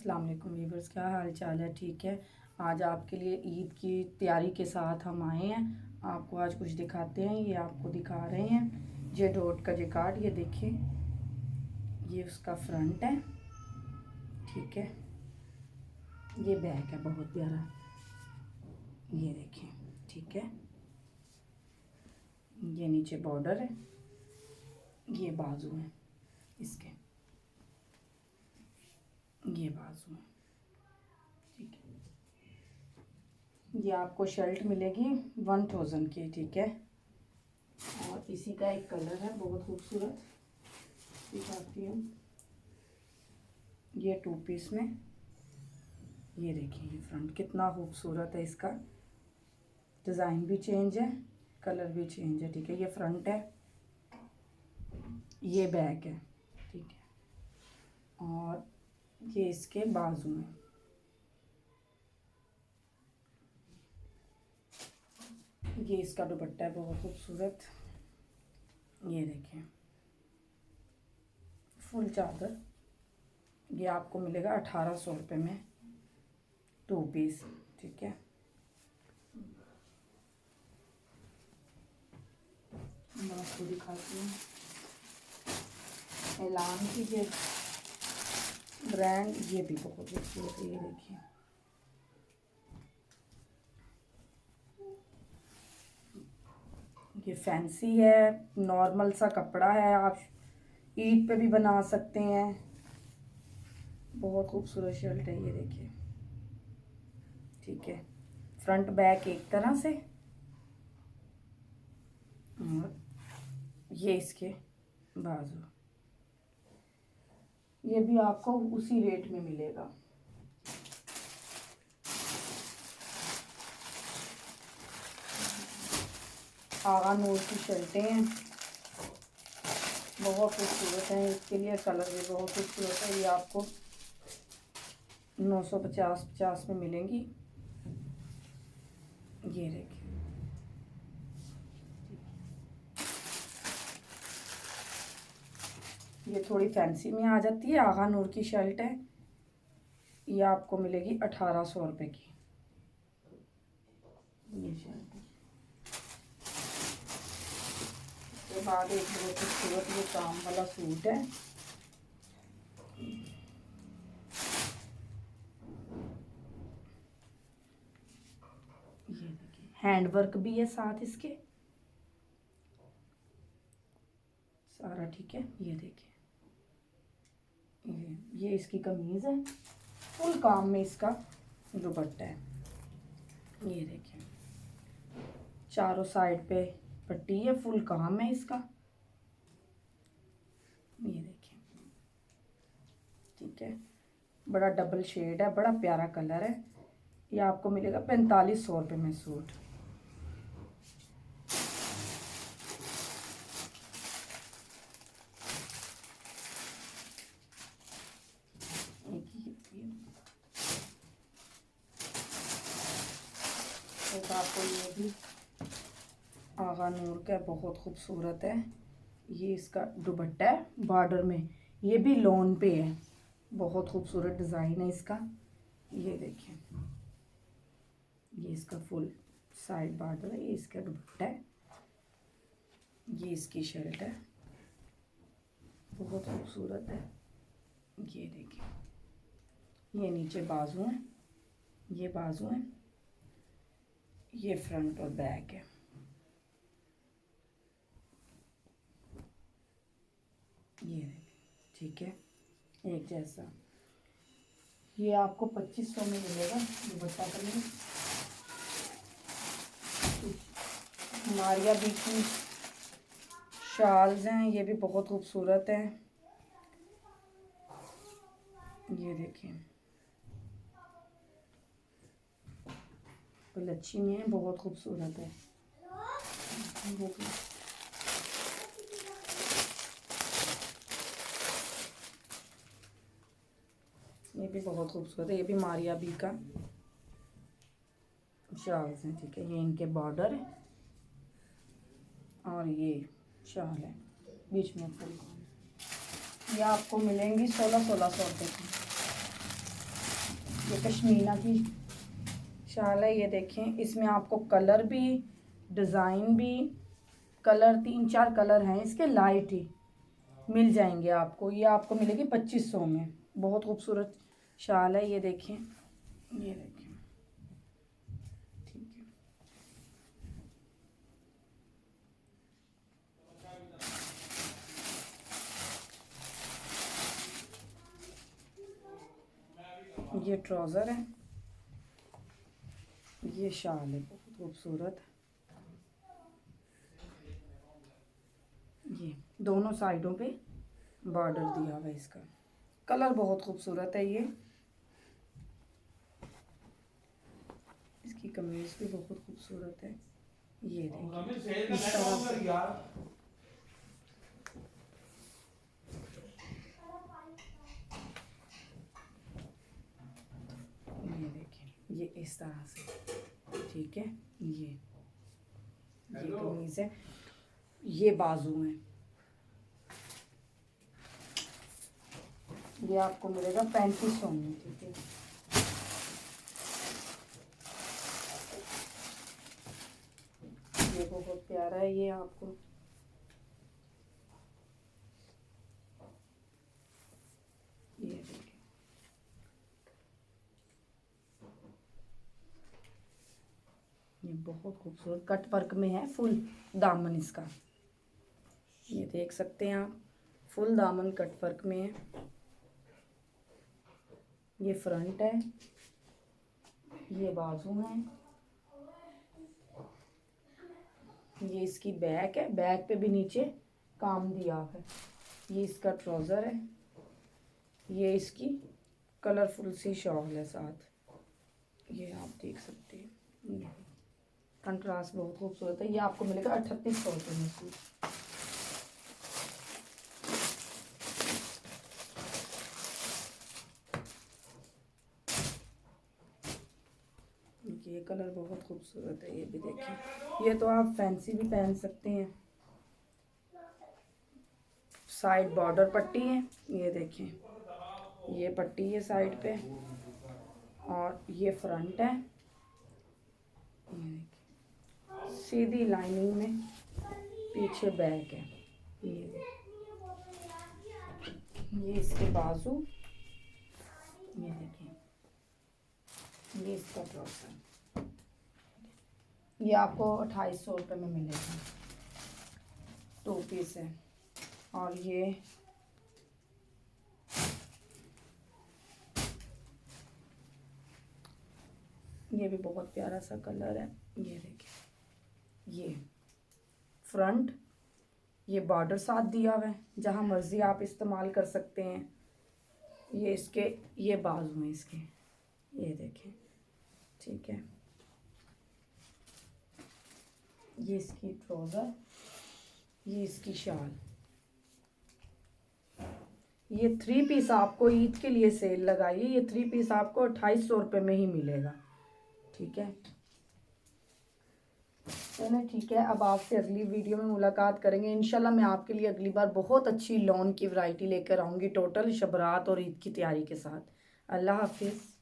अस्सलाम वालेकुम वीवर्स, क्या हाल चाल है? ठीक है। आज आपके लिए ईद की तैयारी के साथ हम आए हैं। आपको आज कुछ दिखाते हैं। ये आपको दिखा रहे हैं ये डॉट का जिकार्ड। ये देखिए, ये उसका फ्रंट है, ठीक है। ये बैक है, बहुत प्यारा। ये देखिए, ठीक है। ये नीचे बॉर्डर है, ये बाजू है इसके, ये बाजू है, ठीक है। ये आपको शर्ट मिलेगी 1000 की, ठीक है। और इसी का एक कलर है बहुत खूबसूरत, दिखाती हूँ। ये 2 पीस में, ये देखिए, ये फ्रंट कितना खूबसूरत है। इसका डिज़ाइन भी चेंज है, कलर भी चेंज है, ठीक है। ये फ्रंट है, ये बैक है, ठीक है। और ये इसके बाजू में, ये इसका दुपट्टा है बहुत खूबसूरत। ये देखिए, फुल चादर। ये आपको मिलेगा 1800 रुपये में 2 पीस, ठीक है। मैं आपको दिखाती हूँ एलान की ये ब्रांड, ये भी बहुत खूबसूरत है। ये देखिए, ये फैंसी है, नॉर्मल सा कपड़ा है, आप ईद पे भी बना सकते हैं। बहुत खूबसूरत शर्ट है, ये देखिए, ठीक है। फ्रंट बैक एक तरह से, और ये इसके बाजू। ये भी आपको उसी रेट में मिलेगा। आगा नूर की शर्टें हैं, बहुत खूबसूरत हैं। इसके लिए कलर भी बहुत खूबसूरत है। ये आपको 950 में मिलेंगी। ये देखिए, ये थोड़ी फैंसी में आ जाती है। आगा नूर की शर्ट है, ये आपको मिलेगी 1800 रुपये की। ये शर्ट, उसके बाद एक बहुत खूबसूरत ये काम वाला सूट है। ये देखिए, हैंड वर्क भी है साथ इसके सारा, ठीक है। ये देखिए, ये इसकी कमीज है, फुल काम में इसका दुपट्टा है। ये देखिए, चारों साइड पे पट्टी है, फुल काम है इसका। ये देखिए, ठीक है। बड़ा डबल शेड है, बड़ा प्यारा कलर है। ये आपको मिलेगा 4500 रुपये में सूट। एक आपको ये भी आगा नूर का बहुत खूबसूरत है। ये इसका दुपट्टा है बॉर्डर में, ये भी लोन पे है, बहुत खूबसूरत डिज़ाइन है इसका। ये देखिए, ये इसका फुल साइड बॉर्डर है, ये इसका दुपट्टा है, ये इसकी शर्ट है, बहुत खूबसूरत है। ये देखिए, ये नीचे बाजू है, ये बाजू है, ये फ्रंट और बैक है। ये ठीक है, एक जैसा। ये आपको 2500 में मिलेगा दुपट्टा कलर। मारिया बी की शाल्स हैं, ये भी बहुत खूबसूरत है। ये देखिए, लच्छी में है, बहुत खूबसूरत है। ये भी बहुत खूबसूरत है, ये भी मारिया बी का शाल्स हैं, ठीक है। ये इनके बॉर्डर है और ये शाल है, बीच में फुल। ये आपको मिलेंगी 1600 रुपये की। ये पश्मीना की शाल है। ये देखें, इसमें आपको कलर भी, डिज़ाइन भी, कलर 3-4 कलर हैं इसके, लाइट ही मिल जाएंगे आपको। ये आपको मिलेगी 2500 में। बहुत खूबसूरत शाल है। ये देखें, ये देखें, ठीक है। ये ट्राउज़र है, ये शाल है बहुत खूबसूरत। ये दोनों साइडों पे बॉर्डर दिया हुआ है इसका। कलर बहुत खूबसूरत है। ये इसकी कमीज भी बहुत खूबसूरत है। ये देखिए इस तरह से। ये देखिए, ये इस तरह से, ठीक है। ये कमीज है, ये बाजू है। ये आपको मिलेगा 3500 में, ठीक है। ये बहुत प्यारा है। ये आपको ये देखिए, ये बहुत खूबसूरत कट वर्क में है, फुल दामन इसका। ये देख सकते हैं आप, फुल दामन कट वर्क में है। ये फ्रंट है, ये बाजू है, ये इसकी बैक है। बैक पे भी नीचे काम दिया है। ये इसका ट्राउज़र है। ये इसकी कलरफुल सी शॉल है साथ। ये आप देख सकते हैं, ये कंट्रास्ट बहुत खूबसूरत है। ये आपको मिलेगा 3800 रुपये में सूट। ये कलर बहुत खूबसूरत है। ये भी देखिए, ये तो आप फैंसी भी पहन सकते हैं। साइड बॉर्डर पट्टी है। ये देखें, ये पट्टी है साइड पे, और ये फ्रंट है। ये देखिए, सीधी लाइनिंग में, पीछे बैक है। ये इसके बाजू। ये देखिए, ये इसका ट्राउज़र। ये आपको 2800 रुपये में मिलेगा। 2 पीस है। और ये भी बहुत प्यारा सा कलर है। ये देखिए, ये फ्रंट, ये बॉर्डर साथ दिया हुआ है, जहाँ मर्ज़ी आप इस्तेमाल कर सकते हैं। ये इसके, ये बाजू हैं इसके, ये देखें, ठीक है। ये इसकी ट्राउज़र, ये इसकी शाल। ये 3 पीस आपको ईद के लिए सेल लगाई है। ये 3 पीस आपको 2800 रुपये में ही मिलेगा, ठीक है। चलो ठीक है, अब आपसे अगली वीडियो में मुलाकात करेंगे इंशाल्लाह। मैं आपके लिए अगली बार बहुत अच्छी लॉन की वैरायटी लेकर आऊँगी, टोटल शबरात और ईद की तैयारी के साथ। अल्लाह हाफिज़।